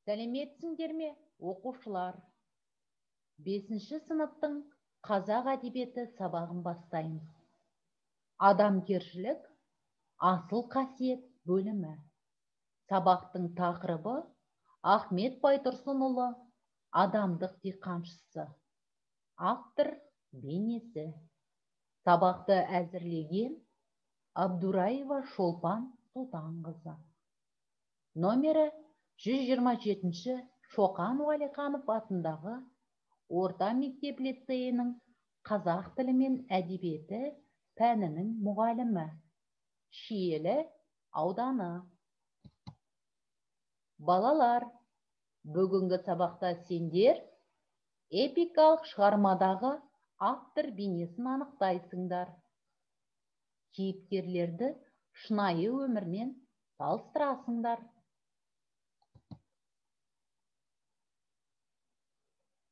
Сәлеметсіңдер ме, оқушылар? 5-ші сыныптың қазақ әдебиеті сабағын бастаймыз. Адамгершілік асыл қасиет бөлімі. Сабақтың тақырыбы Ахмет Байтұрсынұлы адамдық диқаншысы. Автор бейнесі. Сабақты әзірлеген Абдураева Шолпан Сұлтанқызы. Номері 127-ші Шоқан Уәлиханов атындағы орта мектеп лицейінің қазақ тілі мен әдебиеті пәнінің мұғалімі. Шиелі ауданы. Балалар, бүгінгі сабақта сендер эпикалық шығармадағы автор бейнесін анықтайсыңдар. Кейіпкерлерді шынайы өмірмен салыстырасыңдар.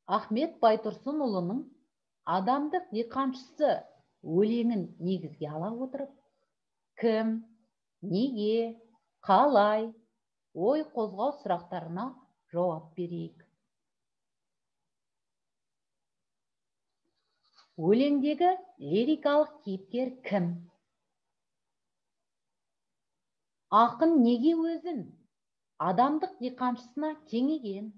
Ахмет Байтұрсынұлының адамдық диқаншысы өлеңін негізге ала отырып, кім, неге, қалай, ой қозғау сұрақтарына жауап берейік. Өлеңдегі лирикалық кейіпкер кім? Ақын неге өзін адамдық диқаншысына теңеген?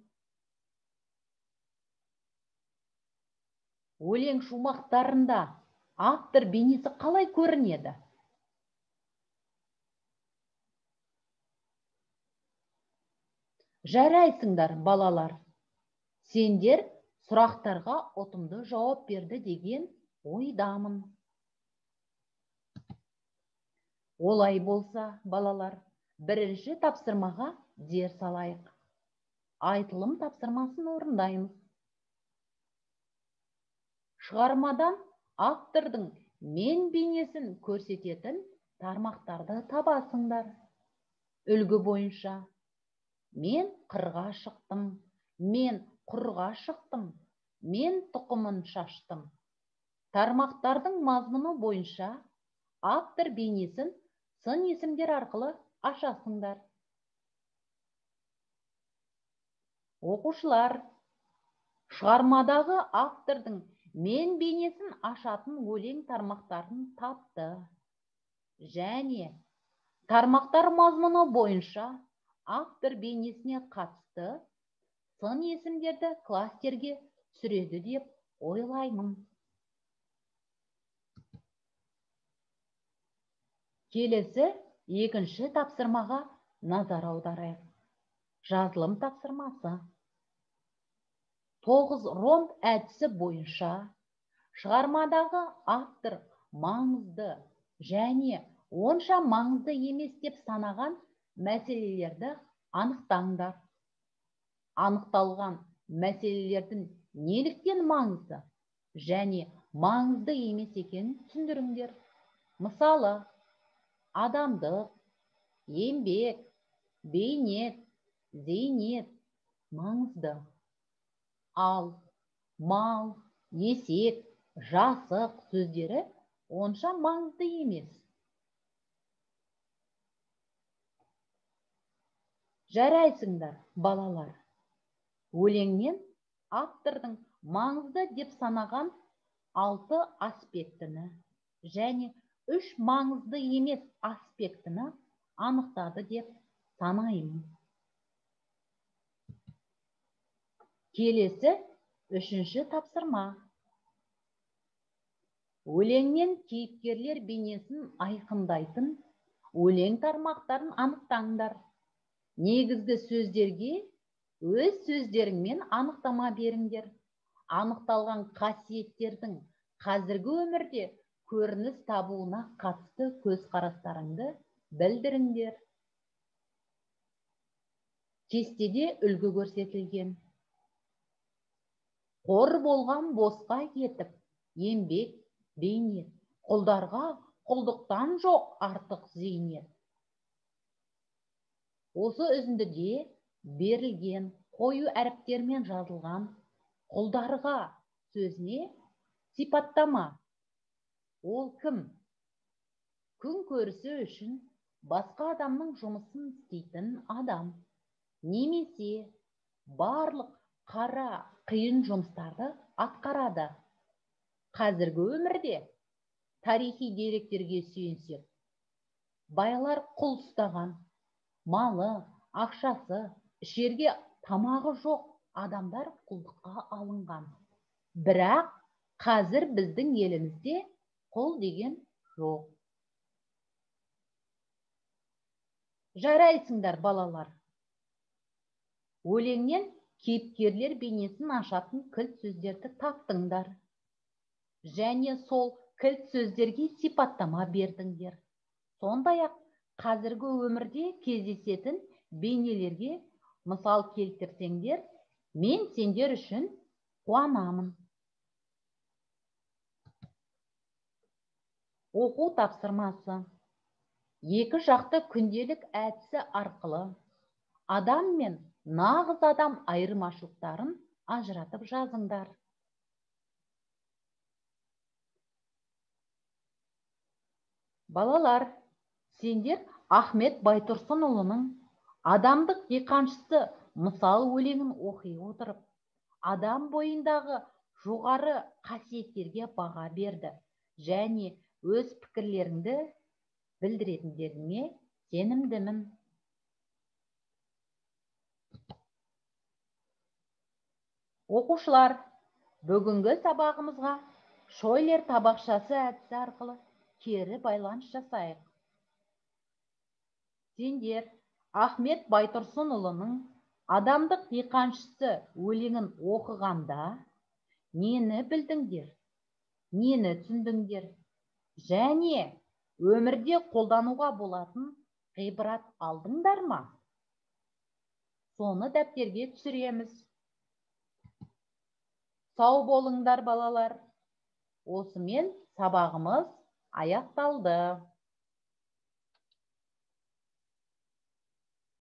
Өлең шумақтарында автор бейнесі қалай көрінеді? Жарайсыңдар, балалар. Сендер сұрақтарға ұтымды жауап берді деген ойдамын. Олай болса, балалар, бірінші тапсырмаға дер салайық. Айтылым тапсырмасын орындаймыз. Шығармадан автордың мен бейнесін көрсететін тармақтарды табасыңдар. Үлгі бойынша: мен қырға шықтым, мен құрға шықтым, мен тұқымын шаштым. Тармақтардың мазмұны бойынша автор бейнесін сын есімдер арқылы ашасыңдар. Оқушылар, шығармадағы автордың мен бейнесін ашатын өлең тармақтарын тапты. Және тармақтар мазмұны бойынша автор бейнесіне қатысты сын есімдерді кластерге түсіреді деп ойлаймын. Келесі екінші тапсырмаға назар аударайық. Жазылым тапсырмасы. 9 ромб әдісі бойынша шығармадағы автор маңызды және онша маңызды емес деп санаған мәселелерді анықтаңдар. Анықталған мәселелердің неліктен маңызды және маңызды емес екенін түсіндіріңдер. Мысалы, адамдық, еңбек, бейнет, зейнет маңызды. Ал мал, есек, жасық сөздері онша маңызды емес. Жарайсыңдар, балалар. Өлеңнен автордың маңызды деп санаған 6 аспектіні және 3 маңызды емес аспектіні анықтады деп санаймын. Келесі үшінші тапсырма. Өлеңнен кейіпкерлер бейнесін айқындайтын өлең тармақтарын анықтаңдар. Негізгі сөздерге өз сөздеріңмен анықтама беріңдер. Анықталған қасиеттердің қазіргі өмірде көрініс табуына қатысты көзқарастарыңды білдіріңдер. Кестеде үлгі көрсетілген. Қор болған босқа кетіп, еңбек, бейнет, құлдарға құлдықтан жоқ артық зейнет. Осы үзіндіде берілген қою әріптермен жазылған құлдарға сөзіне сипаттама. Ол кім? Күн көрісі үшін басқа адамның жұмысын істейтін адам. Немесе барлық қара қиын жұмыстарды атқарады. Қазіргі өмірде тарихи деректерге сүйенсек, байлар құл ұстаған, малы, ақшасы, ішерге тамағы жоқ адамдар құлдыққа алынған. Бірақ қазір біздің елімізде құл деген жоқ. Жарайсыңдар, балалар. Өлеңнен кейіпкерлер бейнесін ашатын кілт сөздерді таптыңдар. Және сол кілт сөздерге сипаттама бердіңдер. Сондай-ақ қазіргі өмірде кездесетін бейнелерге мысал келтірсеңдер, мен сендер үшін қуанамын. Оқу тапсырмасы. Екі жақты күнделік әдісі арқылы адам мен нағыз адам айырмашылықтарын ажыратып жазыңдар. Балалар, сендер Ахмет Байтұрсынұлының «Адамдық диқаншысы» мысал өлеңін оқи отырып, адам бойындағы жоғары қасиеттерге баға берді және өз пікірлеріңді білдіретіндеріңе сенімдімін. Оқушылар, бүгінгі сабағымызға Шойлер табақшасы әдісі арқылы кері байланыс жасайық. Сендер Ахмет Байтұрсынұлының «Адамдық диқаншысы» өлеңін оқығанда нені білдіңдер, нені түсіндіңдер және өмірде қолдануға болатын ғибрат алдыңдар ма? Соны дәптерге түсіреміз. Сау болыңдар, балалар. Осымен сабағымыз аяқталды.